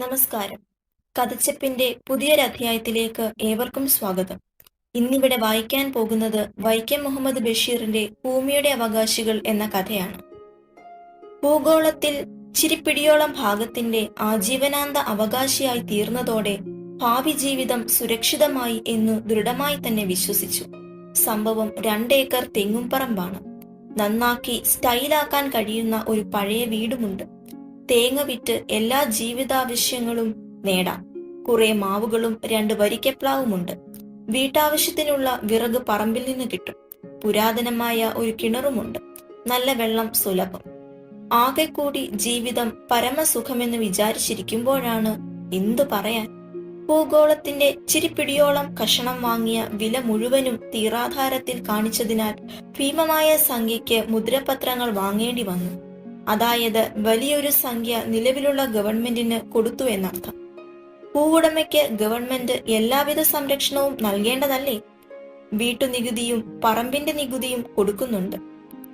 നമസ്കാരം. കഥച്ചപ്പിന്റെ പുതിയൊരധ്യായത്തിലേക്ക് ഏവർക്കും സ്വാഗതം. ഇന്നിവിടെ വായിക്കാൻ പോകുന്നത് വൈക്കം മുഹമ്മദ് ബഷീറിന്റെ ഭൂമിയുടെ അവകാശികൾ എന്ന കഥയാണ്. ഭൂഗോളത്തിൽ ചിരിപ്പിടിയോളം ഭാഗത്തിന്റെ ആജീവനാന്ത അവകാശിയായി തീർന്നതോടെ ഭാവി ജീവിതം സുരക്ഷിതമായി എന്നു ദൃഢമായി തന്നെ വിശ്വസിച്ചു. സംഭവം 2 ഏക്കർ തെങ്ങുംപറമ്പാണ്. നന്നാക്കി സ്റ്റൈലാക്കാൻ കഴിയുന്ന ഒരു പഴയ വീടുമുണ്ട്. തേങ്ങ വിറ്റ് എല്ലാ ജീവിതാവശ്യങ്ങളും നേടാം. കുറെ മാവുകളും 2 വരിക്കപ്ലാവുമുണ്ട്. വീട്ടാവശ്യത്തിനുള്ള വിറക് പറമ്പിൽ നിന്ന് കിട്ടും. പുരാതനമായ ഒരു കിണറുമുണ്ട്. നല്ല വെള്ളം സുലഭം. ആകെ കൂടി ജീവിതം പരമസുഖമെന്ന് വിചാരിച്ചിരിക്കുമ്പോഴാണ് എന്തു പറയാൻ, ഭൂഗോളത്തിന്റെ ചിരിപ്പിടിയോളം കഷണം വാങ്ങിയ വില മുഴുവനും തീറാധാരത്തിൽ കാണിച്ചതിനാൽ ഭീമമായ സംഖ്യയ്ക്ക് മുദ്രപത്രങ്ങൾ വാങ്ങേണ്ടി വന്നു. അതായത് വലിയൊരു സംഖ്യ നിലവിലുള്ള ഗവൺമെന്റിന് കൊടുത്തു എന്നർത്ഥം. ഭൂവുടമയ്ക്ക് ഗവൺമെന്റ് എല്ലാവിധ സംരക്ഷണവും നൽകേണ്ടതല്ലേ? വീട്ടുനികുതിയും പറമ്പിന്റെ നികുതിയും കൊടുക്കുന്നുണ്ട്.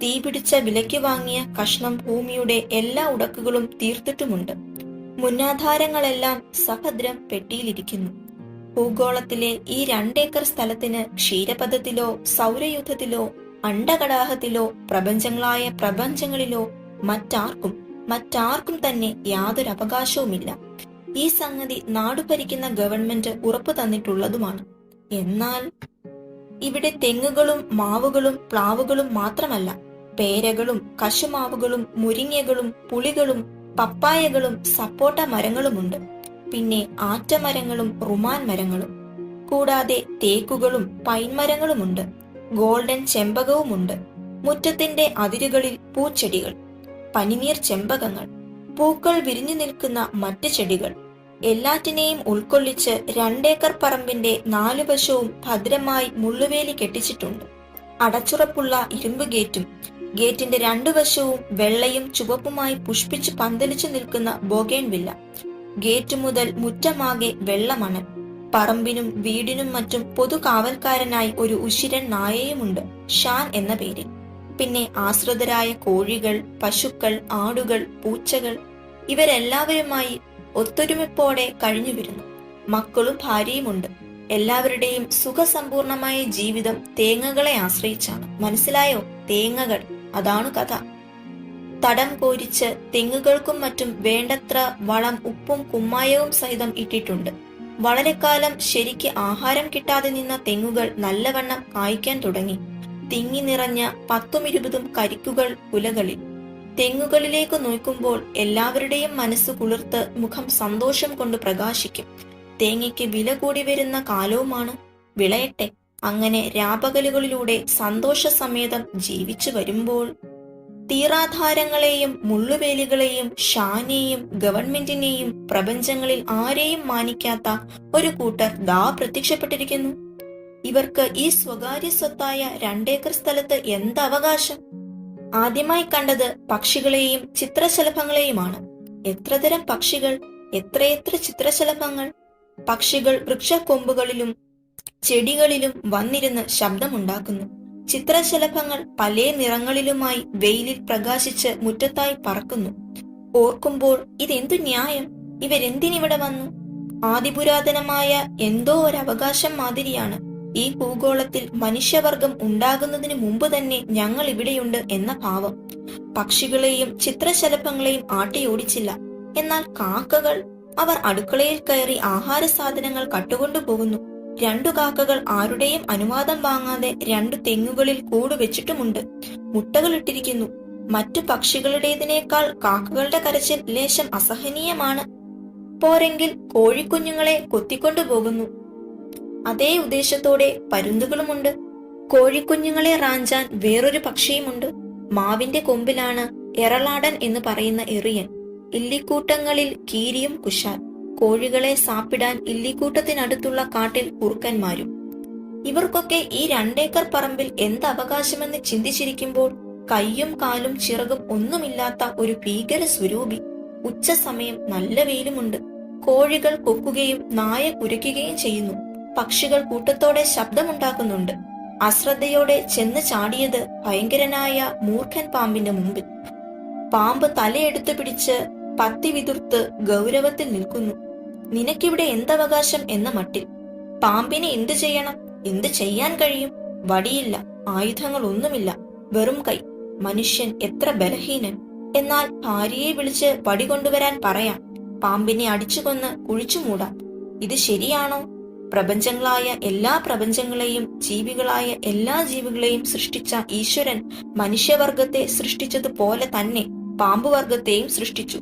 തീ പിടിച്ച വിലയ്ക്ക് വാങ്ങിയ കഷ്ണം ഭൂമിയുടെ എല്ലാ ഉടക്കുകളും തീർത്തിട്ടുമുണ്ട്. മുന്നാധാരങ്ങളെല്ലാം സഭദ്രം പെട്ടിയിലിരിക്കുന്നു. ഭൂഗോളത്തിലെ ഈ 2 ഏക്കർ സ്ഥലത്തിന് ക്ഷീരപഥത്തിലോ സൗരയൂഥത്തിലോ അണ്ടകടാഹത്തിലോ പ്രപഞ്ചങ്ങളായ പ്രപഞ്ചങ്ങളിലോ മറ്റാർക്കും തന്നെ യാതൊരു അവകാശവുമില്ല. ഈ സംഗതി നാടു ഭരിക്കുന്ന ഗവൺമെന്റ് ഉറപ്പു തന്നിട്ടുള്ളതുമാണ്. എന്നാൽ ഇവിടെ തെങ്ങുകളും മാവുകളും പ്ലാവുകളും മാത്രമല്ല, പേരകളും കശുമാവുകളും മുരിങ്ങകളും പുളികളും പപ്പായകളും സപ്പോട്ട മരങ്ങളുമുണ്ട്. പിന്നെ ആറ്റമരങ്ങളും റുമാൻ മരങ്ങളും, കൂടാതെ തേക്കുകളും പൈൻമരങ്ങളുമുണ്ട്. ഗോൾഡൻ ചെമ്പകവുമുണ്ട്. മുറ്റത്തിന്റെ അതിരുകളിൽ പൂച്ചെടികൾ, പനിനീർ ചെമ്പകങ്ങൾ, പൂക്കൾ വിരിഞ്ഞു നിൽക്കുന്ന മറ്റ് ചെടികൾ, എല്ലാറ്റിനെയും ഉൾക്കൊള്ളിച്ച് 2 ഏക്കർ പറമ്പിന്റെ 4 വശവും ഭദ്രമായി മുള്ളുവേലി കെട്ടിച്ചിട്ടുണ്ട്. അടച്ചുറപ്പുള്ള ഇരുമ്പ് ഗേറ്റും, ഗേറ്റിന്റെ 2 വശവും വെള്ളയും ചുവപ്പുമായി പുഷ്പിച്ചു പന്തലിച്ചു നിൽക്കുന്ന ബൊഗേൺവില്ല. ഗേറ്റ് മുതൽ മുറ്റമാകെ വെള്ളമണൽ. പറമ്പിനും വീടിനും മറ്റും പൊതു കാവൽക്കാരനായി ഒരു ഉശിരൻ നായയുമുണ്ട്, ഷാൻ എന്ന പേരിൽ. പിന്നെ ആശ്രിതരായ കോഴികൾ, പശുക്കൾ, ആടുകൾ, പൂച്ചകൾ, ഇവരെല്ലാവരുമായി ഒത്തൊരുമിപ്പോടെ കഴിഞ്ഞു വരുന്നു. മക്കളും ഭാര്യയുമുണ്ട്. എല്ലാവരുടെയും സുഖസമ്പൂർണമായ ജീവിതം തേങ്ങകളെ ആശ്രയിച്ചാണ്. മനസ്സിലായോ? തേങ്ങകൾ, അതാണു കഥ. തടം കോരിച്ച് തെങ്ങുകൾക്കും മറ്റും വേണ്ടത്ര വളം, ഉപ്പും കുമ്മായവും സഹിതം ഇട്ടിട്ടുണ്ട്. വളരെ കാലം ശരിക്ക് ആഹാരം കിട്ടാതെ നിന്ന തെങ്ങുകൾ നല്ലവണ്ണം കായ്ക്കാൻ തുടങ്ങി. തിങ്ങി നിറഞ്ഞ 10-20 കരിക്കുകൾ കുലകളിൽ. തെങ്ങുകളിലേക്ക് നോക്കുമ്പോൾ എല്ലാവരുടെയും മനസ്സ് കുളിർത്ത് മുഖം സന്തോഷം കൊണ്ട് പ്രകാശിക്കും. തേങ്ങയ്ക്ക് വില കൂടി വരുന്ന കാലവുമാണ്. വിളയട്ടെ. അങ്ങനെ രാപകലുകളിലൂടെ സന്തോഷസമേതം ജീവിച്ചു വരുമ്പോൾ തീറാധാരങ്ങളെയും മുള്ളുവേലികളെയും ഷാനെയും ഗവൺമെന്റിനെയും പ്രപഞ്ചങ്ങളിൽ ആരെയും മാനിക്കാത്ത ഒരു കൂട്ടർ ദാ പ്രത്യക്ഷപ്പെട്ടിരിക്കുന്നു. ഇവർക്ക് ഈ സ്വകാര്യ സ്വത്തായ 2 ഏക്കർ സ്ഥലത്ത് എന്ത് അവകാശം? ആദ്യമായി കണ്ടത് പക്ഷികളെയും ചിത്രശലഭങ്ങളെയുമാണ്. എത്ര തരം പക്ഷികൾ, എത്രയെത്ര ചിത്രശലഭങ്ങൾ! പക്ഷികൾ വൃക്ഷക്കൊമ്പുകളിലും ചെടികളിലും വന്നിരുന്ന് ശബ്ദമുണ്ടാക്കുന്നു. ചിത്രശലഭങ്ങൾ പല നിറങ്ങളിലുമായി വെയിലിൽ പ്രകാശിച്ച് മുറ്റത്തായി പറക്കുന്നു. ഓർക്കുമ്പോൾ ഇതെന്തു ന്യായം? ഇവരെന്തിനിവിടെ വന്നു? ആദിപുരാതനമായ എന്തോ ഒരവകാശം മാതിരിയാണ്. ഈ ഭൂഗോളത്തിൽ മനുഷ്യവർഗം ഉണ്ടാകുന്നതിന് മുമ്പ് തന്നെ ഞങ്ങൾ ഇവിടെയുണ്ട് എന്ന ഭാവം. പക്ഷികളെയും ചിത്രശലഭങ്ങളെയും ആട്ടിയോടിച്ചില്ല. എന്നാൽ കാക്കകൾ, അവർ അടുക്കളയിൽ കയറി ആഹാര സാധനങ്ങൾ കട്ടുകൊണ്ടു പോകുന്നു. 2 കാക്കകൾ ആരുടെയും അനുവാദം വാങ്ങാതെ 2 തെങ്ങുകളിൽ കൂട് വെച്ചിട്ടുമുണ്ട്. മുട്ടകൾ ഇട്ടിരിക്കുന്നു. മറ്റു പക്ഷികളുടേതിനേക്കാൾ കാക്കകളുടെ കരച്ചിൽ ലേശം അസഹനീയമാണ്. പോരെങ്കിൽ കോഴിക്കുഞ്ഞുങ്ങളെ കൊത്തിക്കൊണ്ടുപോകുന്നു. അതേ ഉദ്ദേശത്തോടെ പരുന്തുകളുമുണ്ട്. കോഴിക്കുഞ്ഞുങ്ങളെ റാഞ്ചാൻ വേറൊരു പക്ഷിയുമുണ്ട്. മാവിന്റെ കൊമ്പിലാണ് എറളാടൻ എന്ന് പറയുന്ന എറിയൻ. ഇല്ലിക്കൂട്ടങ്ങളിൽ കീരിയും കുശാൽ. കോഴികളെ സാപ്പിടാൻ ഇല്ലിക്കൂട്ടത്തിനടുത്തുള്ള കാട്ടിൽ കുറുക്കന്മാരും. ഇവർക്കൊക്കെ ഈ 2 ഏക്കർ പറമ്പിൽ എന്ത് അവകാശമെന്ന് ചിന്തിച്ചിരിക്കുമ്പോൾ കയ്യും കാലും ചിറകും ഒന്നുമില്ലാത്ത ഒരു ഭീകര സ്വരൂപി. ഉച്ച സമയം, നല്ല വെയിലുമുണ്ട്. കോഴികൾ കൊക്കുകയും നായ കുരയ്ക്കുകയും ചെയ്യുന്നു. പക്ഷികൾ കൂട്ടത്തോടെ ശബ്ദമുണ്ടാക്കുന്നുണ്ട്. അശ്രദ്ധയോടെ ചെന്ന് ചാടിയത് ഭയങ്കരനായ മൂർഖൻ പാമ്പിന്റെ മുമ്പിൽ. പാമ്പ് തലയെടുത്തു പിടിച്ച് പത്തി വിതുർത്ത് ഗൗരവത്തിൽ നിൽക്കുന്നു. നിനക്കിവിടെ എന്തവകാശം എന്ന മട്ടിൽ. പാമ്പിനെ എന്തു ചെയ്യണം? എന്ത് ചെയ്യാൻ കഴിയും? വടിയില്ല, ആയുധങ്ങളൊന്നുമില്ല, വെറും കൈ. മനുഷ്യൻ എത്ര ബലഹീനൻ! എന്നാൽ ഭാര്യയെ വിളിച്ച് വടി കൊണ്ടുവരാൻ പറയാം, പാമ്പിനെ അടിച്ചുകൊന്ന് കുഴിച്ചു മൂടാം. ഇത് ശരിയാണോ? പ്രപഞ്ചങ്ങളായ എല്ലാ പ്രപഞ്ചങ്ങളെയും ജീവികളായ എല്ലാ ജീവികളെയും സൃഷ്ടിച്ച ഈശ്വരൻ മനുഷ്യവർഗത്തെ സൃഷ്ടിച്ചതുപോലെ തന്നെ പാമ്പുവർഗത്തെയും സൃഷ്ടിച്ചു.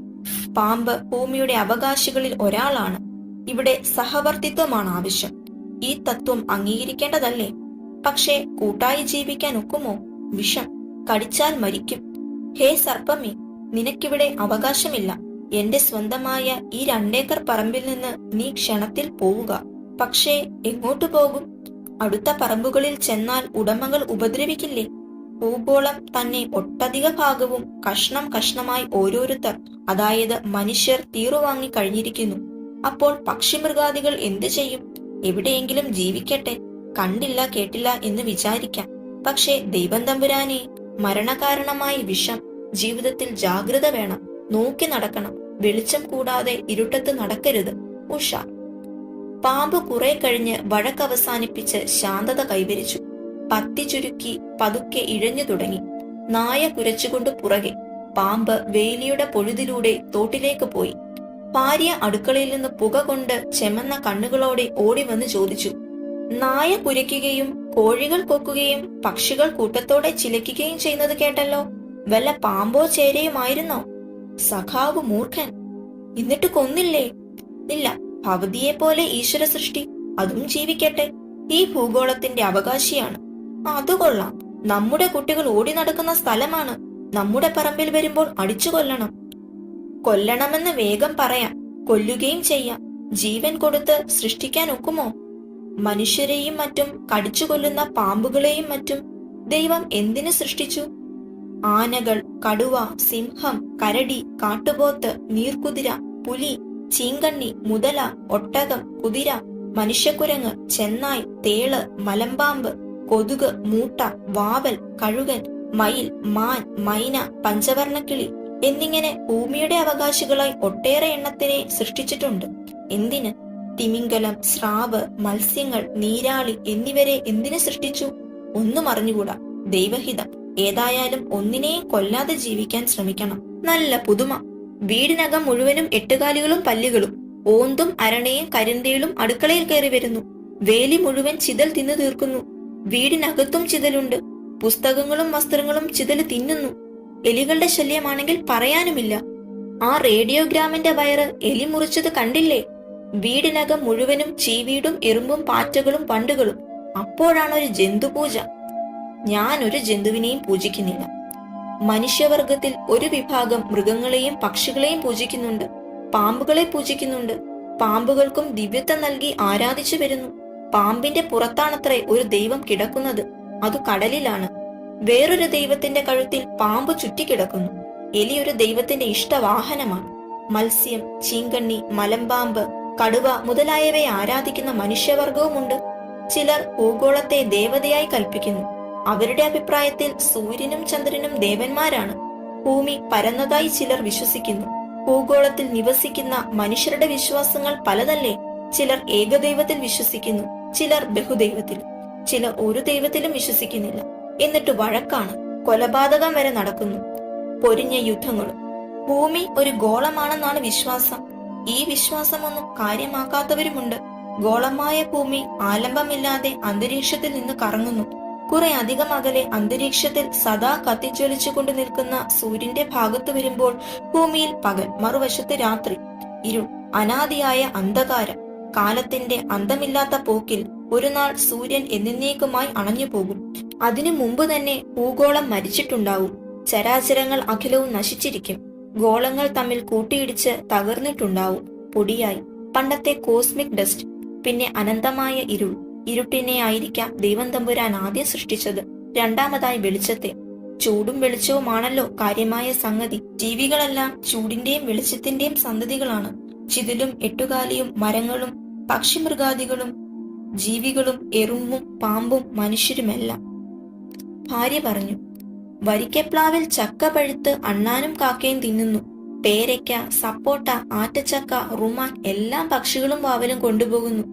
പാമ്പ് ഭൂമിയുടെ അവകാശികളിൽ ഒരാളാണ്. ഇവിടെ സഹവർത്തിത്വമാണ് ആവശ്യം. ഈ തത്വം അംഗീകരിക്കേണ്ടതല്ലേ? പക്ഷേ കൂട്ടായി ജീവിക്കാൻ ഒക്കുമോ? വിഷം കടിച്ചാൽ മരിക്കും. ഹേ സർപ്പമേ, നിനക്കിവിടെ അവകാശമില്ല. എന്റെ സ്വന്തമായ ഈ 2 ഏക്കർ പറമ്പിൽ നിന്ന് നീ ക്ഷണത്തിൽ പോവുക. പക്ഷേ എങ്ങോട്ടു പോകും? അടുത്ത പറമ്പുകളിൽ ചെന്നാൽ ഉടമകൾ ഉപദ്രവിക്കില്ലേ? ഭൂഗോളം തന്നെ ഒട്ടധിക ഭാഗവും കഷ്ണം കഷ്ണമായി ഓരോരുത്തർ, അതായത് മനുഷ്യർ തീറുവാങ്ങി കഴിഞ്ഞിരിക്കുന്നു. അപ്പോൾ പക്ഷിമൃഗാദികൾ എന്തു ചെയ്യും? എവിടെയെങ്കിലും ജീവിക്കട്ടെ, കണ്ടില്ല കേട്ടില്ല എന്ന് വിചാരിക്കാം. പക്ഷേ ദൈവം തമ്പുരാനെ, മരണകാരണമായ വിഷം. ജീവിതത്തിൽ ജാഗ്രത വേണം, നോക്കി നടക്കണം. വെളിച്ചം കൂടാതെ ഇരുട്ടത്ത് നടക്കരുത്. ഉഷാർ. പാമ്പ് കുറെ കഴിഞ്ഞ് വഴക്കവസാനിപ്പിച്ച് ശാന്തത കൈവരിച്ചു. പത്തി ചുരുക്കി പതുക്കെ ഇഴഞ്ഞു തുടങ്ങി. നായ കുരച്ചുകൊണ്ട് പുറകെ. പാമ്പ് വേലിയുടെ പൊഴുതിലൂടെ തോട്ടിലേക്ക് പോയി. ഭാര്യ അടുക്കളയിൽ നിന്ന് പുക കൊണ്ട് ചെമന്ന കണ്ണുകളോടെ ഓടി വന്ന് ചോദിച്ചു, നായ കുരയ്ക്കുകയും കോഴികൾ കൊക്കുകയും പക്ഷികൾ കൂട്ടത്തോടെ ചിലയ്ക്കുകയും ചെയ്യുന്നത് കേട്ടല്ലോ. വല്ല പാമ്പോ ചേരയുമായിരുന്നോ? സഖാവ് മൂർഖൻ. എന്നിട്ട് കൊന്നില്ലേ? ഇല്ല, ഭവതിയെ പോലെ ഈശ്വര സൃഷ്ടി, അതും ജീവിക്കട്ടെ. ഈ ഭൂഗോളത്തിന്റെ അവകാശിയാണ്. അത് കൊള്ളാം. നമ്മുടെ കുട്ടികൾ ഓടി നടക്കുന്ന സ്ഥലമാണ്. നമ്മുടെ പറമ്പിൽ വരുമ്പോൾ അടിച്ചു കൊല്ലണം. കൊല്ലണമെന്ന് വേഗം പറയാം, കൊല്ലുകയും ചെയ്യാം. ജീവൻ കൊടുത്ത് സൃഷ്ടിക്കാൻ ഒക്കുമോ? മനുഷ്യരെയും മറ്റും കടിച്ചു കൊല്ലുന്ന പാമ്പുകളെയും മറ്റും ദൈവം എന്തിനു സൃഷ്ടിച്ചു? ആനകൾ, കടുവ, സിംഹം, കരടി, കാട്ടുപോത്ത്, നീർക്കുതിര, പുലി, ചീങ്കണ്ണി, മുതല, ഒട്ടകം, കുതിര, മനുഷ്യക്കുരങ്ങ്, ചെന്നായ്, തേള്, മലമ്പാമ്പ്, കൊതുക്, മൂട്ട, വാവൽ, കഴുകൻ, മയിൽ, മാൻ, മൈന, പഞ്ചവർണക്കിളി എന്നിങ്ങനെ ഭൂമിയുടെ അവകാശികളായി ഒട്ടേറെ എണ്ണത്തിനെ സൃഷ്ടിച്ചിട്ടുണ്ട്. എന്തിന്? തിമിംഗലം, സ്രാവ്, മത്സ്യങ്ങൾ, നീരാളി എന്നിവരെ എന്തിനു സൃഷ്ടിച്ചു? ഒന്നും അറിഞ്ഞുകൂടാ. ദൈവഹിതം. ഏതായാലും ഒന്നിനെയും കൊല്ലാതെ ജീവിക്കാൻ ശ്രമിക്കണം. നല്ല പുതുമ. വീടിനകം മുഴുവനും എട്ടുകാലികളും പല്ലികളും. ഓന്തും അരണയും കരിന്തേളും അടുക്കളയിൽ കയറി വരുന്നു. വേലി മുഴുവൻ ചിതൽ തിന്നു തീർക്കുന്നു. വീടിനകത്തും ചിതലുണ്ട്. പുസ്തകങ്ങളും വസ്ത്രങ്ങളും ചിതല് തിന്നുന്നു. എലികളുടെ ശല്യമാണെങ്കിൽ പറയാനുമില്ല. ആ റേഡിയോഗ്രാമിന്റെ വയറ് എലി മുറിച്ചത് കണ്ടില്ലേ? വീടിനകം മുഴുവനും ചീവീടും എറുമ്പും പാറ്റകളും വണ്ടുകളും. അപ്പോഴാണൊരു ജന്തുപൂജ. ഞാനൊരു ജന്തുവിനെയും പൂജിക്കുന്നില്ല. മനുഷ്യവർഗത്തിൽ ഒരു വിഭാഗം മൃഗങ്ങളെയും പക്ഷികളെയും പൂജിക്കുന്നുണ്ട്, പാമ്പുകളെ പൂജിക്കുന്നുണ്ട്. പാമ്പുകൾക്കും ദിവ്യത്വം നൽകി ആരാധിച്ചു വരുന്നു. പാമ്പിന്റെ പുറത്താണത്രേ ഒരു ദൈവം കിടക്കുന്നത്. അത് കടലിലാണ്. വേറൊരു ദൈവത്തിന്റെ കഴുത്തിൽ പാമ്പ് ചുറ്റിക്കിടക്കുന്നു. എലി ഒരു ദൈവത്തിന്റെ ഇഷ്ടവാഹനമാണ്. മത്സ്യം, ചീങ്കണ്ണി, മലമ്പാമ്പ്, കടുവ മുതലായവയെ ആരാധിക്കുന്ന മനുഷ്യവർഗവുമുണ്ട്. ചിലർ ഭൂഗോളത്തെ ദേവതയായി കൽപ്പിക്കുന്നു. അവരുടെ അഭിപ്രായത്തിൽ സൂര്യനും ചന്ദ്രനും ദേവന്മാരാണ്. ഭൂമി പരന്നതായി ചിലർ വിശ്വസിക്കുന്നു. ഭൂഗോളത്തിൽ നിവസിക്കുന്ന മനുഷ്യരുടെ വിശ്വാസങ്ങൾ പലതല്ലേ. ചിലർ ഏകദൈവത്തിൽ വിശ്വസിക്കുന്നു, ചിലർ ബഹുദൈവത്തിൽ, ചിലർ ഒരു ദൈവത്തിലും വിശ്വസിക്കുന്നില്ല. എന്നിട്ട് വഴക്കാണ്, കൊലപാതകം വരെ നടക്കുന്നു, പൊരിഞ്ഞ യുദ്ധങ്ങളും. ഭൂമി ഒരു ഗോളമാണെന്നാണ് വിശ്വാസം. ഈ വിശ്വാസമൊന്നും കാര്യമാക്കാത്തവരുമുണ്ട്. ഗോളമായ ഭൂമി ആലംബമില്ലാതെ അന്തരീക്ഷത്തിൽ നിന്ന് കറങ്ങുന്നു. കുറെ അധികം അകലെ അന്തരീക്ഷത്തിൽ സദാ കത്തിജ്വലിച്ചുകൊണ്ട് നിൽക്കുന്ന സൂര്യന്റെ ഭാഗത്ത് വരുമ്പോൾ ഭൂമിയിൽ പകൽ, മറുവശത്ത് രാത്രി, ഇരുൾ, അനാദിയായ അന്ധകാരം. കാലത്തിന്റെ അന്തമില്ലാത്ത പോക്കിൽ ഒരു നാൾ സൂര്യൻ എന്നേക്കുമായി അണഞ്ഞുപോകും. അതിനു മുമ്പ് തന്നെ ഭൂഗോളം മരിച്ചിട്ടുണ്ടാവും. ചരാചരങ്ങൾ അഖിലവും നശിച്ചിരിക്കും. ഗോളങ്ങൾ തമ്മിൽ കൂട്ടിയിടിച്ച് തകർന്നിട്ടുണ്ടാവും, പൊടിയായി. പണ്ടത്തെ കോസ്മിക് ഡസ്റ്റ്. പിന്നെ അനന്തമായ ഇരുൾ. ഇരുട്ടിനെ ആയിരിക്കാം ദൈവം തമ്പുരാൻ ആദ്യം സൃഷ്ടിച്ചത്. രണ്ടാമതായി വെളിച്ചത്തെ. ചൂടും വെളിച്ചവുമാണല്ലോ കാര്യമായ സംഗതി. ജീവികളെല്ലാം ചൂടിന്റെയും വെളിച്ചത്തിന്റെയും സന്തതികളാണ്. ചിതലും എട്ടുകാലിയും മരങ്ങളും പക്ഷിമൃഗാദികളും ജീവികളും എറുമ്പും പാമ്പും മനുഷ്യരുമെല്ലാം. ഭാര്യ പറഞ്ഞു, വരിക്കപ്ലാവിൽ ചക്ക പഴുത്ത് അണ്ണാനും കാക്കയും തിന്നുന്നു. പേരയ്ക്ക, സപ്പോട്ട, ആറ്റച്ചക്ക, റുമാൻ എല്ലാം പക്ഷികളും വാവലും കൊണ്ടുപോകുന്നു.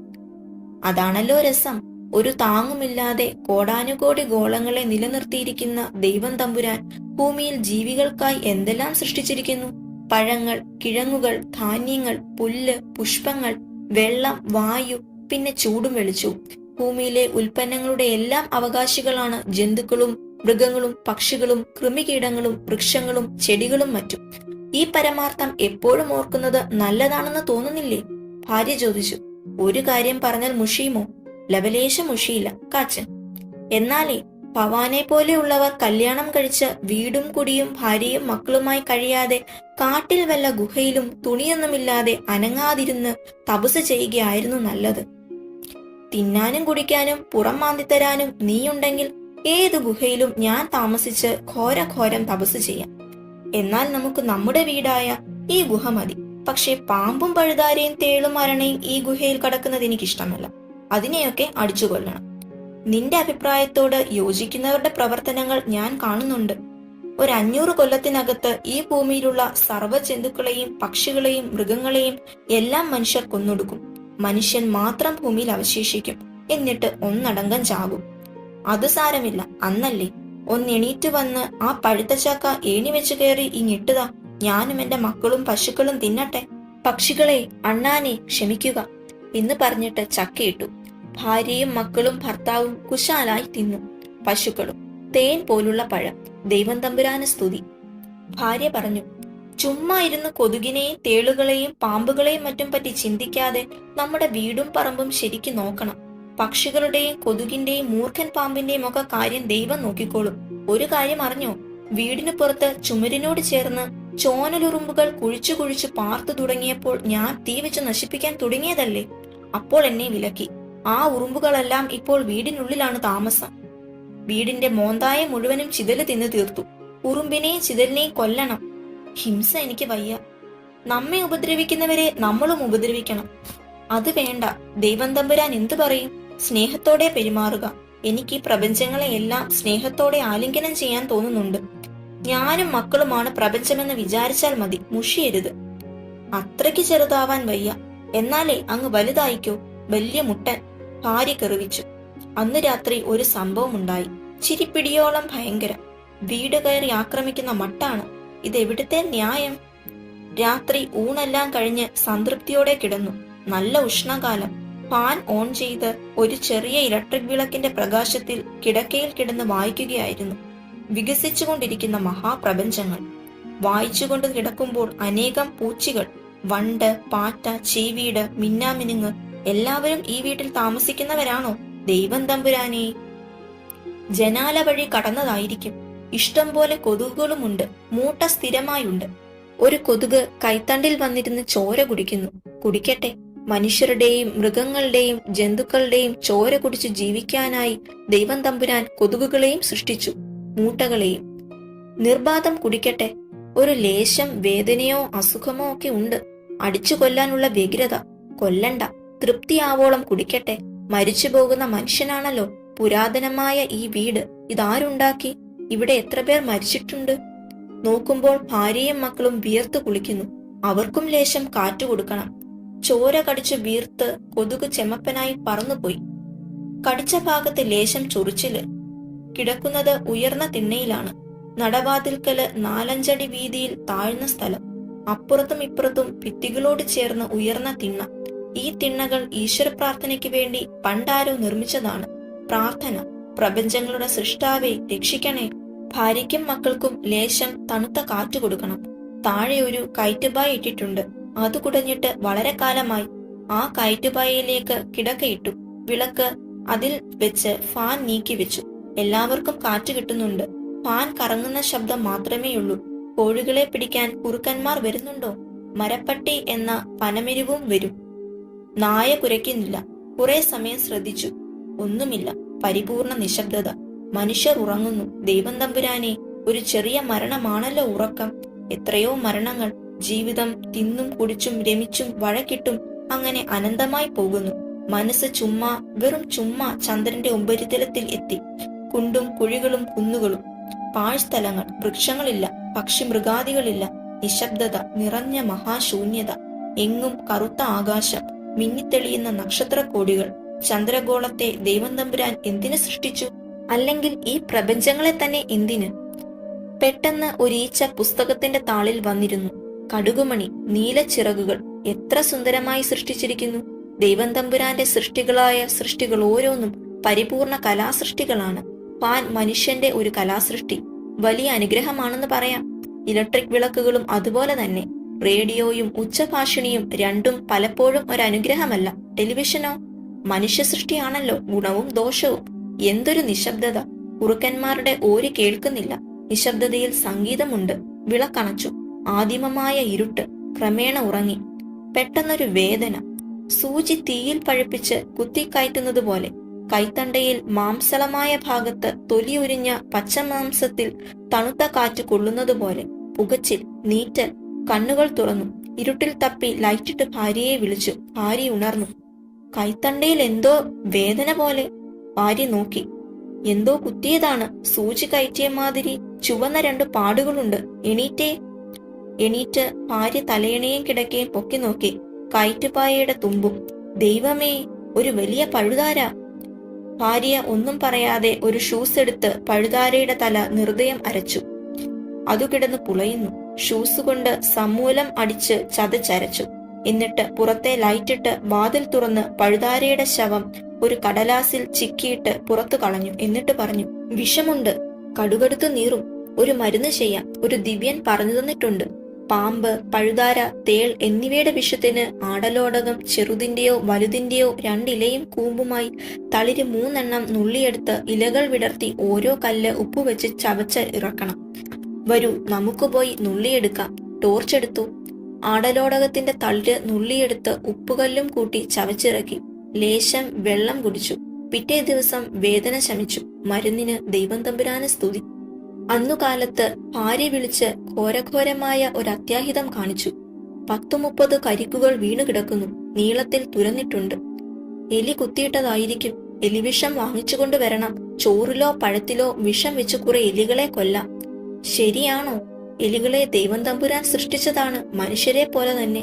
അതാണല്ലോ രസം. ഒരു താങ്ങുമില്ലാതെ കോടാനുകോടി ഗോളങ്ങളെ നിലനിർത്തിയിരിക്കുന്ന ദൈവം തമ്പുരാൻ ഭൂമിയിൽ ജീവികൾക്കായി എന്തെല്ലാം സൃഷ്ടിച്ചിരിക്കുന്നു. പഴങ്ങൾ, കിഴങ്ങുകൾ, ധാന്യങ്ങൾ, പുല്ല്, പുഷ്പങ്ങൾ, വെള്ളം, വായു, പിന്നെ ചൂടും വെളിച്ചവും. ഭൂമിയിലെ ഉൽപ്പന്നങ്ങളുടെ എല്ലാം അവകാശികളാണ് ജന്തുക്കളും മൃഗങ്ങളും പക്ഷികളും കൃമികീടങ്ങളും വൃക്ഷങ്ങളും ചെടികളും മറ്റും. ഈ പരമാർത്ഥം എപ്പോഴും ഓർക്കുന്നത് നല്ലതാണെന്ന് തോന്നുന്നില്ലേ? ഭാര്യ ചോദിച്ചു. ഒരു കാര്യം പറഞ്ഞാൽ മുഷിയുമോ? ലവലേശം മുഷിയില്ല കാച്ചൻ. എന്നാലേ ഭവാനെ പോലെയുള്ളവർ കല്യാണം കഴിച്ച് വീടും കുടിയും ഭാര്യയും മക്കളുമായി കഴിയാതെ കാട്ടിൽ വല്ല ഗുഹയിലും തുണിയൊന്നുമില്ലാതെ അനങ്ങാതിരുന്ന് തപസ് ചെയ്യുകയായിരുന്നു നല്ലത്. തിന്നാനും കുടിക്കാനും പുറം മാന്തിത്തരാനും നീയുണ്ടെങ്കിൽ ഏതു ഗുഹയിലും ഞാൻ താമസിച്ച് ഘോരഘോരം തപസ് ചെയ്യാം. എന്നാൽ നമുക്ക് നമ്മുടെ വീടായ ഈ ഗുഹ മതി. പക്ഷെ പാമ്പും പഴുതാരയും തേളും അരണയും ഈ ഗുഹയിൽ കടക്കുന്നത് എനിക്കിഷ്ടമല്ല. അതിനെയൊക്കെ അടിച്ചു കൊല്ലണം. നിന്റെ അഭിപ്രായത്തോട് യോജിക്കുന്നവരുടെ പ്രവർത്തനങ്ങൾ ഞാൻ കാണുന്നുണ്ട്. 500 കൊല്ലത്തിനകത്ത് ഈ ഭൂമിയിലുള്ള സർവ്വ ജന്തുക്കളെയും പക്ഷികളെയും മൃഗങ്ങളെയും എല്ലാം മനുഷ്യർ കൊന്നൊടുക്കും. മനുഷ്യൻ മാത്രം ഭൂമിയിൽ അവശേഷിക്കും. എന്നിട്ട് ഒന്നടങ്കം ചാകും. അത് സാരമില്ല, അന്നല്ലേ. ഒന്നെണീറ്റ് വന്ന് ആ പഴുത്ത ചക്ക ഏണി വെച്ച് കയറി ഇങ്ങിട്ടുക. ഞാനും എന്റെ മക്കളും പശുക്കളും തിന്നട്ടെ. പക്ഷികളെ, അണ്ണാനെ ക്ഷമിക്കുക എന്ന് പറഞ്ഞിട്ട് ചക്കയിട്ടു. ഭാര്യയും മക്കളും ഭർത്താവും കുശാലായി തിന്നു. പശുക്കളും. തേൻ പോലുള്ള പഴം. ദൈവം തമ്പുരാന് സ്തുതി. ഭാര്യ പറഞ്ഞു, ചുമ്മാ ഇരുന്ന് കൊതുകിനെയും തേളുകളെയും പാമ്പുകളെയും മറ്റും പറ്റി ചിന്തിക്കാതെ നമ്മുടെ വീടും പറമ്പും ശരിക്ക് നോക്കണം. പക്ഷികളുടെയും കൊതുകിന്റെയും മൂർഖൻ പാമ്പിന്റെയും ഒക്കെ കാര്യം ദൈവം നോക്കിക്കോളും. ഒരു കാര്യം അറിഞ്ഞോ? വീടിന് പുറത്ത് ചുമരിനോട് ചേർന്ന് ചോനലുറുമ്പുകൾ കുഴിച്ചു കുഴിച്ചു പാർത്തു തുടങ്ങിയപ്പോൾ ഞാൻ തീ വെച്ച് നശിപ്പിക്കാൻ തുടങ്ങിയതല്ലേ. അപ്പോൾ എന്നെ വിലക്കി. ആ ഉറുമ്പുകളെല്ലാം ഇപ്പോൾ വീടിനുള്ളിലാണ് താമസം. വീടിന്റെ മോന്തായ മുഴുവനും ചിതല് തിന്നു തീർത്തു. ഉറുമ്പിനെയും ചിതലിനെയും കൊല്ലണം. ഹിംസ എനിക്ക് വയ്യ. നമ്മെ ഉപദ്രവിക്കുന്നവരെ നമ്മളും ഉപദ്രവിക്കണം. അത് വേണ്ട. ദൈവം തമ്പുരാൻ എന്തു പറയും? സ്നേഹത്തോടെ പെരുമാറുക. എനിക്ക് ഈ പ്രപഞ്ചങ്ങളെ എല്ലാം സ്നേഹത്തോടെ ആലിംഗനം ചെയ്യാൻ തോന്നുന്നുണ്ട്. ഞാനും മക്കളുമാണ് പ്രപഞ്ചമെന്ന് വിചാരിച്ചാൽ മതി. മുഷിയരുത്. അത്രയ്ക്ക് ചെറുതാവാൻ വയ്യ. എന്നാലേ അങ്ങ് വലുതായിക്കോ. വലിയ മുട്ടൻ. ഭാര്യ കെറിവിച്ചു. അന്ന് രാത്രി ഒരു സംഭവം ഉണ്ടായി. ചിരിപ്പിടിയോളം ഭയങ്കരം. വീട് കയറി ആക്രമിക്കുന്ന മട്ടാണ്. ഇതെവിടുത്തെ ന്യായം? രാത്രി ഊണെല്ലാം കഴിഞ്ഞ് സംതൃപ്തിയോടെ കിടന്നു. നല്ല ഉഷ്ണകാലം. ഫാൻ ഓൺ ചെയ്ത് ഒരു ചെറിയ ഇലക്ട്രിക് വിളക്കിന്റെ പ്രകാശത്തിൽ കിടക്കയിൽ കിടന്ന് വായിക്കുകയായിരുന്നു. വികസിച്ചുകൊണ്ടിരിക്കുന്ന മഹാപ്രപഞ്ചങ്ങൾ. വായിച്ചുകൊണ്ട് കിടക്കുമ്പോൾ അനേകം പൂച്ചികൾ, വണ്ട്, പാറ്റ, ചീവീട്, മിന്നാമിനുങ്ങ് എല്ലാവരും ഈ വീട്ടിൽ താമസിക്കുന്നവരാണോ? ദൈവം തമ്പുരാനെ. ജനാല വഴി കടന്നതായിരിക്കും. ഇഷ്ടം പോലെ കൊതുകുകളുമുണ്ട്. മൂട്ട സ്ഥിരമായുണ്ട്. ഒരു കൊതുക് കൈത്തണ്ടിൽ വന്നിരുന്ന് ചോര കുടിക്കുന്നു. കുടിക്കട്ടെ. മനുഷ്യരുടെയും മൃഗങ്ങളുടെയും ജന്തുക്കളുടെയും ചോര കുടിച്ചു ജീവിക്കാനായി ദൈവം തമ്പുരാൻ കൊതുകുകളെയും സൃഷ്ടിച്ചു, മൂട്ടകളെയും. നിർബാധം കുടിക്കട്ടെ. ഒരു ലേശം വേദനയോ അസുഖമോ ഒക്കെ ഉണ്ട്. അടിച്ചു കൊല്ലാനുള്ള വ്യഗ്രത. കൊല്ലണ്ട. തൃപ്തിയാവോളം കുടിക്കട്ടെ. മരിച്ചു പോകുന്ന മനുഷ്യനാണല്ലോ. പുരാതനമായ ഈ വീട് ഇതാരുണ്ടാക്കി? ഇവിടെ എത്ര പേർ മരിച്ചിട്ടുണ്ട്? നോക്കുമ്പോൾ ഭാര്യയും മക്കളും വിയർത്തു കുളിക്കുന്നു. അവർക്കും ലേശം കാറ്റു കൊടുക്കണം. ചോര കടിച്ചു വീർത്ത് കൊതുക് ചെമപ്പനായി പറന്നുപോയി. കടിച്ച ഭാഗത്ത് ലേശം ചൊറിച്ചില്. കിടക്കുന്നത് ഉയർന്ന തിണ്ണയിലാണ്. നടവാതിൽക്കല് 4-5 അടി വീതിയിൽ താഴ്ന്ന സ്ഥലം. അപ്പുറത്തും ഇപ്പുറത്തും ഭിത്തികളോട് ചേർന്ന് ഉയർന്ന തിണ്ണ. ഈ തിണ്ണകൾ ഈശ്വര പ്രാർത്ഥനയ്ക്ക് വേണ്ടി പണ്ടാരോ നിർമ്മിച്ചതാണ്. പ്രാർത്ഥന. പ്രപഞ്ചങ്ങളുടെ സൃഷ്ടാവെ രക്ഷിക്കണേ. ഭാര്യയ്ക്കും മക്കൾക്കും ലേശം തണുത്ത കാറ്റു കൊടുക്കണം. താഴെ ഒരു കയറ്റുപായ ഇട്ടിട്ടുണ്ട്. അത് കുടഞ്ഞിട്ട് വളരെ കാലമായി. ആ കയറ്റുപായയിലേക്ക് കിടക്കയിട്ടു. വിളക്ക് അതിൽ വെച്ച് ഫാൻ നീക്കി വെച്ചു. എല്ലാവർക്കും കാറ്റ് കിട്ടുന്നുണ്ട്. ഫാൻ കറങ്ങുന്ന ശബ്ദം മാത്രമേയുള്ളൂ. കോഴികളെ പിടിക്കാൻ കുറുക്കന്മാർ വരുന്നുണ്ടോ? മരപ്പട്ടി എന്ന പനമെരിവും വരും. നായ കുരയ്ക്കുന്നില്ല. കുറെ സമയം ശ്രദ്ധിച്ചു. ഒന്നുമില്ല. പരിപൂർണ നിശബ്ദത. മനുഷ്യർ ഉറങ്ങുന്നു. ദൈവം തമ്പുരാനെ, ഒരു ചെറിയ മരണമാണല്ലോ ഉറക്കം. എത്രയോ മരണങ്ങൾ. ജീവിതം തിന്നും കുടിച്ചും രമിച്ചും വഴക്കിട്ടും അങ്ങനെ അനന്തമായി പോകുന്നു. മനസ്സ് ചുമ്മാ, വെറും ചുമ്മാ ചന്ദ്രന്റെ ഉപരിതലത്തിൽ എത്തി. കുണ്ടും കുഴികളും കുന്നുകളും. പാഴ്സ്ഥലങ്ങൾ. വൃക്ഷങ്ങളില്ല. പക്ഷി മൃഗാദികളില്ല. നിശബ്ദത നിറഞ്ഞ മഹാശൂന്യത. എങ്ങും കറുത്ത ആകാശം, മിന്നിത്തെളിയുന്ന നക്ഷത്രക്കോടികൾ. ചന്ദ്രഗോളത്തെ ദൈവം തമ്പുരാൻ എന്തിനു സൃഷ്ടിച്ചു? അല്ലെങ്കിൽ ഈ പ്രപഞ്ചങ്ങളെ തന്നെ എന്തിന്? പെട്ടെന്ന് ഒരീച്ച പുസ്തകത്തിന്റെ താളിൽ വന്നിരുന്നു. കടുകുമണി, നീലച്ചിറകുകൾ, എത്ര സുന്ദരമായി സൃഷ്ടിച്ചിരിക്കുന്നു! ദൈവം തമ്പുരാന്റെ സൃഷ്ടികളായ സൃഷ്ടികൾ ഓരോന്നും പരിപൂർണ കലാസൃഷ്ടികളാണ്. പാൻ മനുഷ്യന്റെ ഒരു കലാസൃഷ്ടി, വലിയ അനുഗ്രഹമാണെന്ന് പറയാം. ഇലക്ട്രിക് വിളക്കുകളും അതുപോലെ തന്നെ. റേഡിയോയും ഉച്ചഭാഷിണിയും രണ്ടും പലപ്പോഴും ഒരു അനുഗ്രഹമല്ല. ടെലിവിഷനോ മനുഷ്യ സൃഷ്ടിയാണല്ലോ, ഗുണവും ദോഷവും. എന്തൊരു നിശബ്ദത! കുറുക്കന്മാരുടെ ഓരി കേൾക്കുന്നില്ല. നിശബ്ദതയിൽ സംഗീതമുണ്ട്. വിളക്കണച്ചു. ആദിമമായ ഇരുട്ട് ക്രമേണ ഉറങ്ങി. പെട്ടെന്നൊരു വേദന, സൂചി തീയിൽ പഴുപ്പിച്ച് കുത്തിക്കയറ്റുന്നത് പോലെ. കൈത്തണ്ടയിൽ മാംസളമായ ഭാഗത്ത് തൊലിയുരിഞ്ഞ പച്ചമാംസത്തിൽ തണുത്ത കാറ്റ് കൊള്ളുന്നതുപോലെ. പുകച്ചിൽ, നീറ്റൽ. കണ്ണുകൾ തുറന്നു. ഇരുട്ടിൽ തപ്പി ലൈറ്റിട്ട് ഭാര്യയെ വിളിച്ചു. ഭാര്യ ഉണർന്നു. കൈത്തണ്ടയിൽ എന്തോ വേദന പോലെ. ഭാര്യ നോക്കി. എന്തോ കുത്തിയതാണ്. സൂചി കയറ്റിയ മാതിരി ചുവന്ന 2 പാടുകളുണ്ട്. എണീറ്റ് ഭാര്യ തലയണയും കിടക്കയും പൊക്കി നോക്കി. കയറ്റുപായയുടെ തുമ്പും. ദൈവമേ, ഒരു വലിയ പഴുതാര! ഭാര്യ ഒന്നും പറയാതെ ഒരു ഷൂസ് എടുത്ത് പഴുതാരയുടെ തല നിർദ്ദയം അരച്ചു. അതു കിടന്ന് പുളയുന്നു. ഷൂസ് കൊണ്ട് സമൂലം അടിച്ച് ചതച്ചരച്ചു. എന്നിട്ട് പുറത്തെ ലൈറ്റിട്ട് വാതിൽ തുറന്ന് പഴുതാരയുടെ ശവം ഒരു കടലാസിൽ ചിക്കിയിട്ട് പുറത്തു കളഞ്ഞു. എന്നിട്ട് പറഞ്ഞു, വിഷമുണ്ട്, കടുകടുത്തു നീറും. ഒരു മരുന്ന് ചെയ്യാം. ഒരു ദിവ്യൻ പറഞ്ഞു തന്നിട്ടുണ്ട്. പാമ്പ്, പഴുതാര, തേൾ എന്നിവയുടെ വിഷത്തിന് ആടലോടകം ചെറുതിന്റെയോ വലുതിന്റെയോ 2 ഇലയും കൂമ്പുമായി തളിര് 3 എണ്ണം നുള്ളിയെടുത്ത് ഇലകൾ വിടർത്തി ഓരോ കല്ല് ഉപ്പുവെച്ച് ചവച്ച് ഇറക്കണം. വരൂ, നമുക്ക് പോയി നുള്ളിയെടുക്കാം. ടോർച്ചെടുത്തു. ആടലോടകത്തിന്റെ തളിര് നുള്ളിയെടുത്ത് ഉപ്പുകല്ലും കൂട്ടി ചവച്ചിറക്കി. ലേശം വെള്ളം കുടിച്ചു. പിറ്റേ ദിവസം വേദന ശമിച്ചു. മരുന്നിന് ദൈവം തമ്പുരാന് സ്തുതി. അന്നുകാലത്ത് ഭാര്യ വിളിച്ച് ഘോരഘോരമായ ഒരു അത്യാഹിതം കാണിച്ചു. 10-30 കരിക്കുകൾ വീണുകിടക്കുന്നു. നീളത്തിൽ തുരന്നിട്ടുണ്ട്. എലി കുത്തിയിട്ടതായിരിക്കും. എലിവിഷം വാങ്ങിച്ചുകൊണ്ട് വരണം. ചോറിലോ പഴത്തിലോ വിഷം വെച്ച് കുറെ എലികളെ കൊല്ലാം. ശരിയാണോ? എലികളെ ദൈവം തമ്പുരാൻ സൃഷ്ടിച്ചതാണ്, മനുഷ്യരെ പോലെ തന്നെ.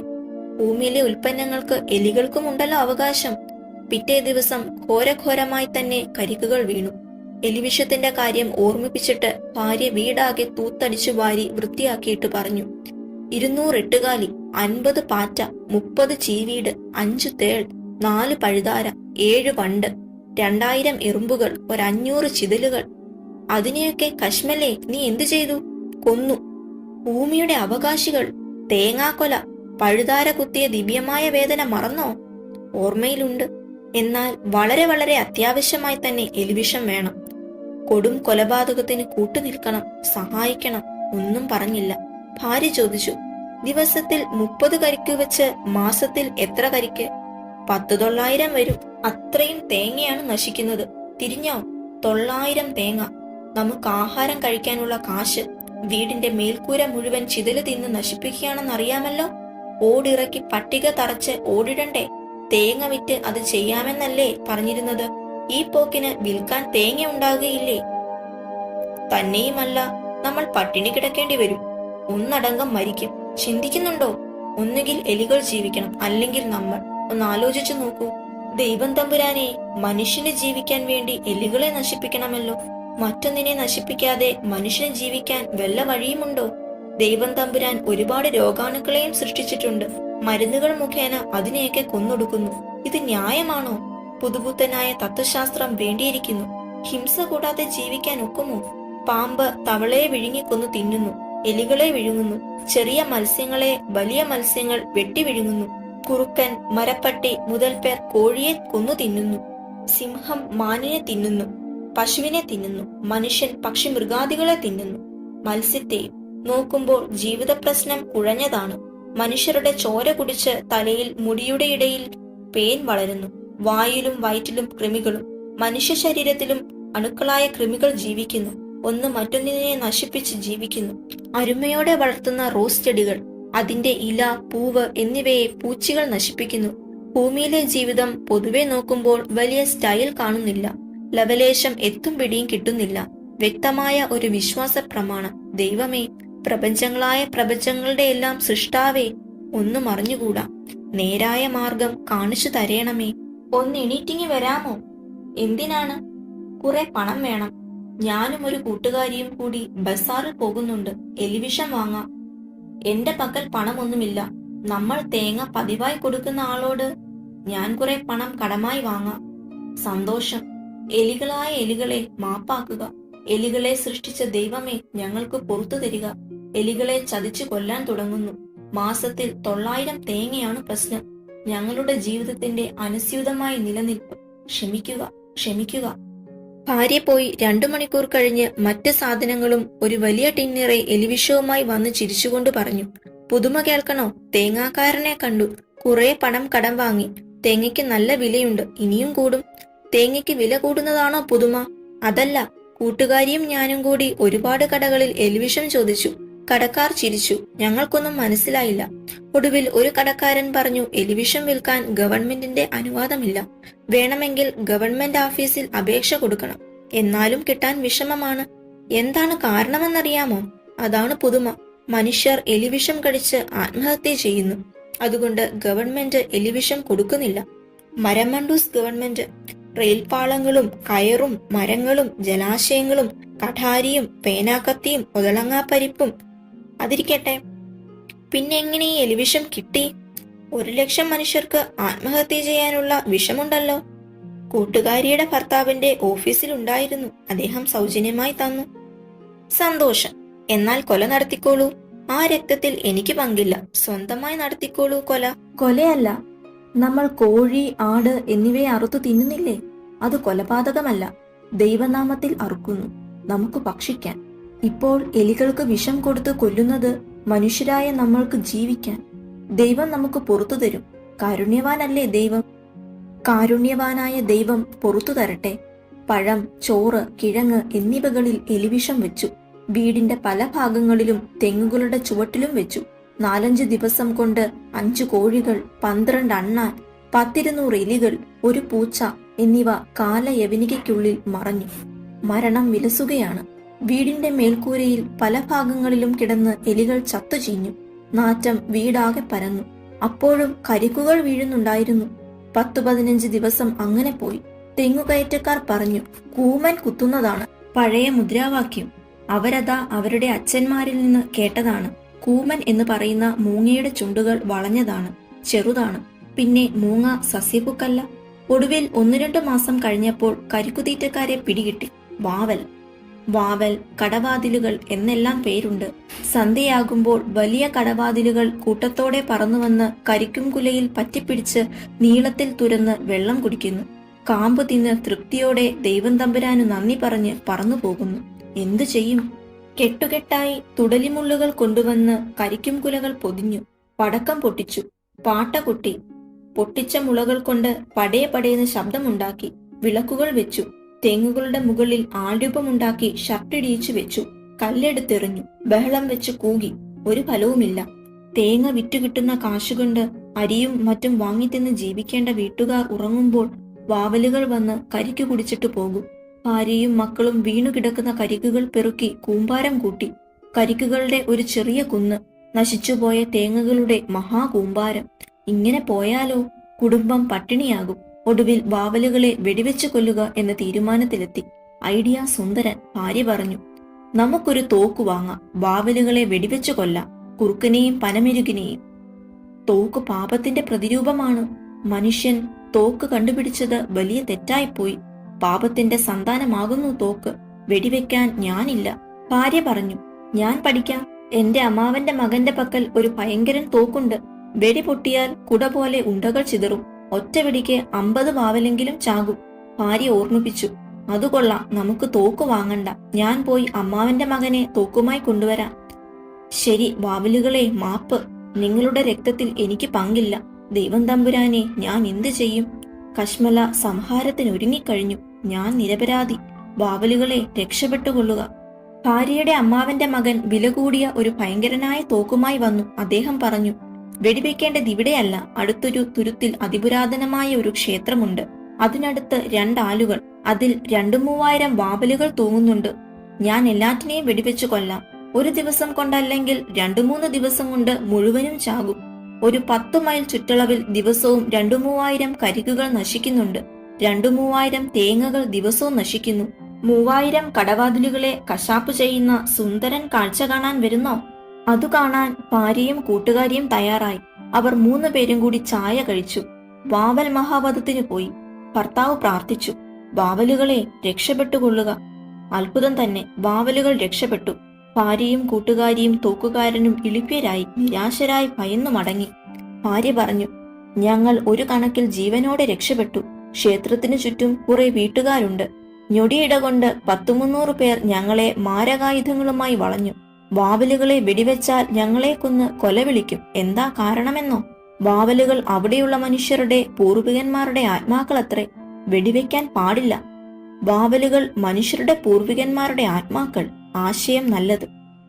ഭൂമിയിലെ ഉൽപ്പന്നങ്ങൾക്ക് എലികൾക്കും ഉണ്ടല്ലോ അവകാശം. പിറ്റേ ദിവസം ഘോരഘോരമായി തന്നെ കരിക്കുകൾ വീണു. എലിവിഷത്തിന്റെ കാര്യം ഓർമ്മിപ്പിച്ചിട്ട് ഭാര്യ വീടാകെ തൂത്തടിച്ചു വാരി വൃത്തിയാക്കിയിട്ട് പറഞ്ഞു, 200 എട്ടുകാലി, 50 പാറ്റ, 30 ചീവീട്, 5 തേൾ, 4 പഴുതാര, 7 വണ്ട്, 2000 എറുമ്പുകൾ, 500 ചിതലുകൾ. അതിനെയൊക്കെ കശ്മലേ നീ എന്തു ചെയ്തു? കൊന്നു. ഭൂമിയുടെ അവകാശികൾ. തേങ്ങാക്കൊല. പഴുതാര കുത്തിയ ദിവ്യമായ വേദന മറന്നോ? ഓർമ്മയിലുണ്ട്. എന്നാൽ വളരെ വളരെ അത്യാവശ്യമായി തന്നെ എലിവിഷം വേണം. കൊടും കൊലപാതകത്തിന് കൂട്ടുനിൽക്കണം, സഹായിക്കണം. ഒന്നും പറഞ്ഞില്ല. ഭാര്യ ചോദിച്ചു, ദിവസത്തിൽ 30 കരിക്ക് വെച്ച് മാസത്തിൽ എത്ര കരിക്ക്? 10,900 വരും. അത്രയും തേങ്ങയാണ് നശിക്കുന്നത്. തിരിഞ്ഞോ? 900 തേങ്ങ. നമുക്ക് ആഹാരം കഴിക്കാനുള്ള കാശ്. വീടിന്റെ മേൽക്കൂര മുഴുവൻ ചിതല് തിന്ന് നശിപ്പിക്കുകയാണെന്നറിയാമല്ലോ. ഓടിറക്കി പട്ടിക തറച്ച് ഓടിടണ്ടേ? തേങ്ങ വിറ്റ് അത് ചെയ്യാമെന്നല്ലേ പറഞ്ഞിരുന്നത്? ഈ പോക്കിന് വിൽക്കാൻ തേങ്ങ ഉണ്ടാകുകയില്ലേ? തന്നെയുമല്ല, നമ്മൾ പട്ടിണി കിടക്കേണ്ടി വരും. ഒന്നടങ്കം മരിക്കും. ചിന്തിക്കുന്നുണ്ടോ? ഒന്നുകിൽ എലികൾ ജീവിക്കണം, അല്ലെങ്കിൽ നമ്മൾ. ഒന്ന് ആലോചിച്ചു നോക്കൂ. ദൈവം തമ്പുരാനെ, മനുഷ്യന് ജീവിക്കാൻ വേണ്ടി എലികളെ നശിപ്പിക്കണമല്ലോ. മറ്റൊന്നിനെ നശിപ്പിക്കാതെ മനുഷ്യന് ജീവിക്കാൻ വല്ല വഴിയുമുണ്ടോ? ദൈവം തമ്പുരാൻ ഒരുപാട് രോഗാണുക്കളെയും സൃഷ്ടിച്ചിട്ടുണ്ട്. മരുന്നുകൾ മുഖേന അതിനെയൊക്കെ കൊന്നൊടുക്കുന്നു. ഇത് ന്യായമാണോ? പുതുപുത്തനായ തത്വശാസ്ത്രം വേണ്ടിയിരിക്കുന്നു. ഹിംസ കൂടാതെ ജീവിക്കാൻ ഒക്കുമോ? പാമ്പ് തവളയെ വിഴുങ്ങിക്കൊന്നു തിന്നുന്നു. എലികളെ വിഴുങ്ങുന്നു. ചെറിയ മത്സ്യങ്ങളെ വലിയ മത്സ്യങ്ങൾ വെട്ടി വിഴുങ്ങുന്നു. കുറുക്കൻ, മരപ്പട്ടി മുതൽ പേർ കോഴിയെ കൊന്നു തിന്നുന്നു. സിംഹം മാനിനെ തിന്നുന്നു. പശുവിനെ തിന്നുന്നു. മനുഷ്യൻ പക്ഷി മൃഗാദികളെ തിന്നുന്നു. മത്സ്യത്തെയും. നോക്കുമ്പോൾ ജീവിത പ്രശ്നം കുഴഞ്ഞതാണ്. മനുഷ്യരുടെ ചോര കുടിച്ച് തലയിൽ മുടിയുടെ ഇടയിൽ പേൻ വളരുന്നു. വായിലും വയറ്റിലും കൃമികളും. മനുഷ്യ ശരീരത്തിലും അണുക്കളായ കൃമികൾ ജീവിക്കുന്നു. ഒന്ന് മറ്റൊന്നിനെ നശിപ്പിച്ച് ജീവിക്കുന്നു. അരുമയോടെ വളർത്തുന്ന റോസ് ചെടികൾ, അതിന്റെ ഇല, പൂവ് എന്നിവയെ പൂച്ചികൾ നശിപ്പിക്കുന്നു. ഭൂമിയിലെ ജീവിതം പൊതുവെ നോക്കുമ്പോൾ വലിയ സ്റ്റൈൽ കാണുന്നില്ല. ലവലേശം എത്തും പിടിയും കിട്ടുന്നില്ല. വ്യക്തമായ ഒരു വിശ്വാസ പ്രമാണം. ദൈവമേ, പ്രപഞ്ചങ്ങളായ പ്രപഞ്ചങ്ങളുടെ എല്ലാം സൃഷ്ടാവേ, ഒന്നും അറിഞ്ഞുകൂടാ. നേരായ മാർഗം കാണിച്ചു തരേണമേ. ഒന്ന് എണീറ്റിങ്ങി വരാമോ? എന്തിനാണ്? കുറെ പണം വേണം. ഞാനും ഒരു കൂട്ടുകാരിയും കൂടി ബസാറിൽ പോകുന്നുണ്ട്. എലിവിഷം വാങ്ങാം. എന്റെ പക്കൽ പണമൊന്നുമില്ല. നമ്മൾ തേങ്ങ പതിവായി കൊടുക്കുന്ന ആളോട് ഞാൻ കുറെ പണം കടമായി വാങ്ങാം. സന്തോഷം. എലികളായ എലികളെ മാപ്പാക്കുക. എലികളെ സൃഷ്ടിച്ച ദൈവമേ, ഞങ്ങൾക്ക് പുറത്തു തരിക. എലികളെ ചതിച്ചു കൊല്ലാൻ തുടങ്ങുന്നു. മാസത്തിൽ 900 തേങ്ങയാണ് പ്രശ്നം. ഞങ്ങളുടെ ജീവിതത്തിന്റെ അനുസ്യൂതമായ നിലനിൽപ്പ്. ക്ഷമിക്കുക, ക്ഷമിക്കുക. ഭാര്യ പോയി 2 മണിക്കൂർ കഴിഞ്ഞ് മറ്റ് സാധനങ്ങളും ഒരു വലിയ ടിന്നിറെ എലിവിഷവുമായി വന്ന് ചിരിച്ചുകൊണ്ട് പറഞ്ഞു, പുതുമ കേൾക്കണോ? തേങ്ങാക്കാരനെ കണ്ടു. കുറെ പണം കടം വാങ്ങി. തേങ്ങയ്ക്ക് നല്ല വിലയുണ്ട്. ഇനിയും കൂടും. തേങ്ങയ്ക്ക് വില കൂടുന്നതാണോ പുതുമ? അതല്ല. കൂട്ടുകാരിയും ഞാനും കൂടി ഒരുപാട് കടകളിൽ എലിവിഷം ചോദിച്ചു. കടക്കാർ ചിരിച്ചു. ഞങ്ങൾക്കൊന്നും മനസ്സിലായില്ല. ഒടുവിൽ ഒരു കടക്കാരൻ പറഞ്ഞു, എലിവിഷം വിൽക്കാൻ ഗവൺമെന്റിന്റെ അനുവാദമില്ല. വേണമെങ്കിൽ ഗവൺമെന്റ് ഓഫീസിൽ അപേക്ഷ കൊടുക്കണം. എന്നാലും കിട്ടാൻ വിഷമമാണ്. എന്താണ് കാരണമെന്നറിയാമോ? അതാണ് പുതുമ. മനുഷ്യർ എലിവിഷം കഴിച്ച് ആത്മഹത്യ ചെയ്യുന്നു. അതുകൊണ്ട് ഗവൺമെന്റ് എലിവിഷം കൊടുക്കുന്നില്ല. മരമണ്ടൂസ് ഗവൺമെന്റ് റെയിൽപാളങ്ങളും കയറും മരങ്ങളും ജലാശയങ്ങളും കഠാരിയും പേനാക്കത്തിയും ഒതളങ്ങാപ്പരിപ്പും അതിരിക്കട്ടെ, പിന്നെ എങ്ങനെ ഈ എലിവിഷം കിട്ടി? 1,00,000 മനുഷ്യർക്ക് ആത്മഹത്യ ചെയ്യാനുള്ള വിഷമുണ്ടല്ലോ. കൂട്ടുകാരിയുടെ ഭർത്താവിന്റെ ഓഫീസിലുണ്ടായിരുന്നു. അദ്ദേഹം സൗജന്യമായി തന്നു. സന്തോഷം. എന്നാൽ കൊല നടത്തിക്കോളൂ. ആ രക്തത്തിൽ എനിക്ക് പങ്കില്ല. സ്വന്തമായി നടത്തിക്കോളൂ കൊല. കൊലയല്ല. നമ്മൾ കോഴി, ആട് എന്നിവയെ അറുത്തു തിന്നുന്നില്ലേ? അത് കൊലപാതകമല്ല. ദൈവനാമത്തിൽ അറുക്കുന്നു, നമുക്ക് ഭക്ഷിക്കാൻ. ഇപ്പോൾ എലികൾക്ക് വിഷം കൊടുത്ത് കൊല്ലുന്നത് മനുഷ്യരായ നമ്മൾക്ക് ജീവിക്കാൻ. ദൈവം നമുക്ക് പുറത്തു തരും. കാരുണ്യവാനല്ലേ ദൈവം? കാരുണ്യവാനായ ദൈവം പുറത്തു തരട്ടെ. പഴം, ചോറ്, കിഴങ്ങ് എന്നിവകളിൽ എലിവിഷം വെച്ചു. വീടിന്റെ പല ഭാഗങ്ങളിലും തെങ്ങുകളുടെ ചുവട്ടിലും വെച്ചു. 4-5 ദിവസം കൊണ്ട് 5 കോഴികൾ, 12 അണ്ണാൻ, 10-200 എലികൾ, ഒരു പൂച്ച എന്നിവ കാലയവനികയ്ക്കുള്ളിൽ മറഞ്ഞു. മരണം വിലസുകയാണ്. വീടിന്റെ മേൽക്കൂരയിൽ പല ഭാഗങ്ങളിലും കിടന്ന് എലികൾ ചത്തുചീഞ്ഞു. നാറ്റം വീടാകെ പരന്നു. അപ്പോഴും കരിക്കുകൾ വീഴുന്നുണ്ടായിരുന്നു. 10-15 ദിവസം അങ്ങനെ പോയി. തെങ്ങുകയറ്റക്കാർ പറഞ്ഞു, കൂമൻ കുത്തുന്നതാണ് പഴയ മുദ്രാവാക്യം. അവരതാ അവരുടെ അച്ഛന്മാരിൽ നിന്ന് കേട്ടതാണ്. കൂമൻ എന്ന് പറയുന്ന മൂങ്ങയുടെ ചുണ്ടുകൾ വളഞ്ഞതാണ്, ചെറുതാണ്. പിന്നെ മൂങ്ങ സസ്യപ്പുക്കല്ല. ഒടുവിൽ 1-2 മാസം കഴിഞ്ഞപ്പോൾ കരിക്കുതീറ്റക്കാരെ പിടികിട്ടി. വാവൽ, വാവൽ, കടവാതിലുകൾ എന്നെല്ലാം പേരുണ്ട്. സന്ധ്യയാകുമ്പോൾ വലിയ കടവാതിലുകൾ കൂട്ടത്തോടെ പറന്നുവന്ന് കരിക്കും കുലയിൽ പറ്റിപ്പിടിച്ച് നീളത്തിൽ തുരന്ന് വെള്ളം കുടിക്കുന്നു. കാമ്പ് തിന്ന് തൃപ്തിയോടെ ദൈവം തമ്പുരാനു നന്ദി പറഞ്ഞ് പറന്നു പോകുന്നു. എന്തു ചെയ്യും? കെട്ടുകെട്ടായി തുടലിമുള്ളുകൾ കൊണ്ടുവന്ന് കരിക്കും കുലകൾ പൊതിഞ്ഞു. പടക്കം പൊട്ടിച്ചു. പാട്ട കൊട്ടി. പൊട്ടിച്ച മുളകൾ കൊണ്ട് പടയെ പടയെന്ന് ശബ്ദമുണ്ടാക്കി. വിളക്കുകൾ വെച്ചു. തെങ്ങുകളുടെ മുകളിൽ ആൾരൂപമുണ്ടാക്കി ഷർട്ടിടിയിച്ചു വെച്ചു. കല്ലെടുത്തെറിഞ്ഞു. ബഹളം വെച്ച് കൂകി. ഒരു ഫലവുമില്ല. തേങ്ങ വിറ്റുകിട്ടുന്ന കാശുകൊണ്ട് അരിയും മറ്റും വാങ്ങിത്തിന്ന് ജീവിക്കേണ്ട വീട്ടുകാർ ഉറങ്ങുമ്പോൾ വാവലുകൾ വന്ന് കരിക്കു കുടിച്ചിട്ട് പോകും. ഭാര്യയും മക്കളും വീണുകിടക്കുന്ന കരിക്കുകൾ പെറുക്കി കൂമ്പാരം കൂട്ടി. കരിക്കുകളുടെ ഒരു ചെറിയ കുന്ന്, നശിച്ചുപോയ തേങ്ങകളുടെ മഹാകൂമ്പാരം. ഇങ്ങനെ പോയാലോ കുടുംബം പട്ടിണിയാകും. ഒടുവിൽ വാവലുകളെ വെടിവെച്ചു കൊല്ലുക എന്ന തീരുമാനത്തിലെത്തി. ഐഡിയ സുന്ദരൻ. ഭാര്യ പറഞ്ഞു, നമുക്കൊരു തോക്ക് വാങ്ങാം. വാവലുകളെ വെടിവെച്ചു കൊല്ലാം, കുറുക്കനെയും പനമെരുകിനെയും. തോക്ക് പാപത്തിന്റെ പ്രതിരൂപമാണ്. മനുഷ്യൻ തോക്ക് കണ്ടുപിടിച്ചത് വലിയ തെറ്റായിപ്പോയി. പാപത്തിന്റെ സന്താനമാകുന്നു തോക്ക്. വെടിവെക്കാൻ ഞാനില്ല. ഭാര്യ പറഞ്ഞു, ഞാൻ പഠിക്കാം. എന്റെ അമ്മാവന്റെ മകന്റെ പക്കൽ ഒരു ഭയങ്കരൻ തോക്കുണ്ട്. വെടി പൊട്ടിയാൽ കുട പോലെ ഉണ്ടകൾ ചിതറും. ഒറ്റ വെടിക്ക് 50 വാവലെങ്കിലും ചാകും. ഭാര്യ ഓർമ്മിപ്പിച്ചു, അതുകൊള്ളാം, നമുക്ക് തോക്ക് വാങ്ങണ്ട. ഞാൻ പോയി അമ്മാവന്റെ മകനെ തോക്കുമായി കൊണ്ടുവരാം. ശരി വാവലുകളെ, മാപ്പ്. നിങ്ങളുടെ രക്തത്തിൽ എനിക്ക് പങ്കില്ല. ദൈവം തമ്പുരാനെ, ഞാൻ എന്തു ചെയ്യും? കശ്മല സംഹാരത്തിനൊരുങ്ങിക്കഴിഞ്ഞു. ഞാൻ നിരപരാധി. വാവലുകളെ, രക്ഷപ്പെട്ടുകൊള്ളുക. ഭാര്യയുടെ അമ്മാവന്റെ മകൻ വില കൂടിയ ഒരു ഭയങ്കരനായ തോക്കുമായി വന്നു. അദ്ദേഹം പറഞ്ഞു, വെടിവെക്കേണ്ടത് ഇവിടെയല്ല. അടുത്തൊരു തുരുത്തിൽ അതിപുരാതനമായ ഒരു ക്ഷേത്രമുണ്ട്. അതിനടുത്ത് 2 ആലുകൾ. അതിൽ 2-3000 വാവലുകൾ തൂങ്ങുന്നുണ്ട്. ഞാൻ എല്ലാറ്റിനെയും വെടിവെച്ചു കൊല്ലാം. ഒരു ദിവസം കൊണ്ടല്ലെങ്കിൽ 2-3 ദിവസം കൊണ്ട് മുഴുവനും ചാകും. ഒരു 10 മൈൽ ചുറ്റളവിൽ ദിവസവും 2-3000 കരിക്കുകൾ നശിക്കുന്നുണ്ട്. 2-3000 തേങ്ങകൾ ദിവസവും നശിക്കുന്നു. 3000 കടവാതിലുകളെ കശാപ്പ് ചെയ്യുന്ന സുന്ദരൻ കാഴ്ച കാണാൻ വരുന്നോ? അതു കാണാൻ ഭാര്യയും കൂട്ടുകാരിയും തയ്യാറായി. അവർ 3 പേരും കൂടി ചായ കഴിച്ചു. വാവൽ മഹാവധത്തിന് പോയി. ഭർത്താവ് പ്രാർത്ഥിച്ചു, വാവലുകളെ രക്ഷപ്പെട്ടുകൊള്ളുക. അത്ഭുതം തന്നെ, വാവലുകൾ രക്ഷപ്പെട്ടു. ഭാര്യയും കൂട്ടുകാരിയും തോക്കുകാരനും ഇളിപ്യരായി നിരാശരായി ഭയന്നു മടങ്ങി. ഭാര്യ പറഞ്ഞു, ഞങ്ങൾ ഒരു കണക്കിൽ ജീവനോടെ രക്ഷപ്പെട്ടു. ക്ഷേത്രത്തിനു ചുറ്റും കുറെ വീട്ടുകാരുണ്ട്. ഞൊടിയിട കൊണ്ട് 200-300 പേർ ഞങ്ങളെ മാരകായുധങ്ങളുമായി വളഞ്ഞു. വാവലുകളെ വെടിവെച്ചാൽ ഞങ്ങളെ കൊന്ന് കൊലവിളിക്കും. എന്താ കാരണമെന്നോ? വാവലുകൾ അവിടെയുള്ള മനുഷ്യരുടെ പൂർവികന്മാരുടെ ആത്മാക്കളത്രേ. വെടിവെക്കാൻ പാടില്ല. വാവലുകൾ മനുഷ്യരുടെ പൂർവികന്മാരുടെ ആത്മാക്കൾ. ആശയം നല്ലത്.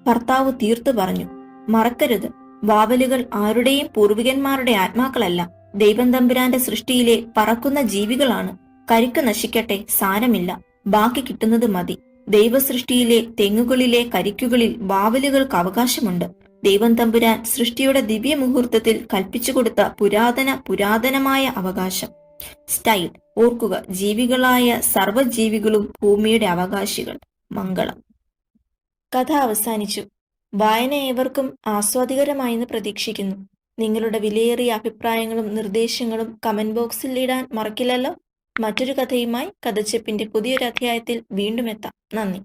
ഭർത്താവ് തീർത്തു പറഞ്ഞു. മറക്കരുത്, വാവലുകൾ ആരുടെയും പൂർവികന്മാരുടെ ആത്മാക്കളല്ല. ദൈവം തമ്പുരാന്റെ സൃഷ്ടിയിലെ പറക്കുന്ന ജീവികളാണ്. കരിക്ക് നശിക്കട്ടെ, സാരമില്ല, ബാക്കി കിട്ടുന്നത് മതി. ദൈവസൃഷ്ടിയിലെ തെങ്ങുകളിലെ കരിക്കുകളിൽ വാവലുകൾക്ക് അവകാശമുണ്ട്. ദൈവം തമ്പുരാൻ സൃഷ്ടിയുടെ ദിവ്യ മുഹൂർത്തത്തിൽ കൽപ്പിച്ചു കൊടുത്ത പുരാതനമായ അവകാശം. സ്റ്റൈൽ ഓർക്കുക, ജീവികളായ സർവ്വജീവികളും ഭൂമിയുടെ അവകാശികൾ. മംഗളം. കഥ അവസാനിച്ചു. വായന ഏവർക്കും ആസ്വാദികരമായെന്ന് പ്രതീക്ഷിക്കുന്നു. നിങ്ങളുടെ വിലയേറിയ അഭിപ്രായങ്ങളും നിർദ്ദേശങ്ങളും കമന്റ് ബോക്സിൽ ഇടാൻ മറക്കില്ലല്ലോ. മറ്റൊരു കഥയുമായി കഥച്ചെപ്പിന്റെ പുതിയൊരു അധ്യായത്തിൽ വീണ്ടും എത്താം. നന്ദി.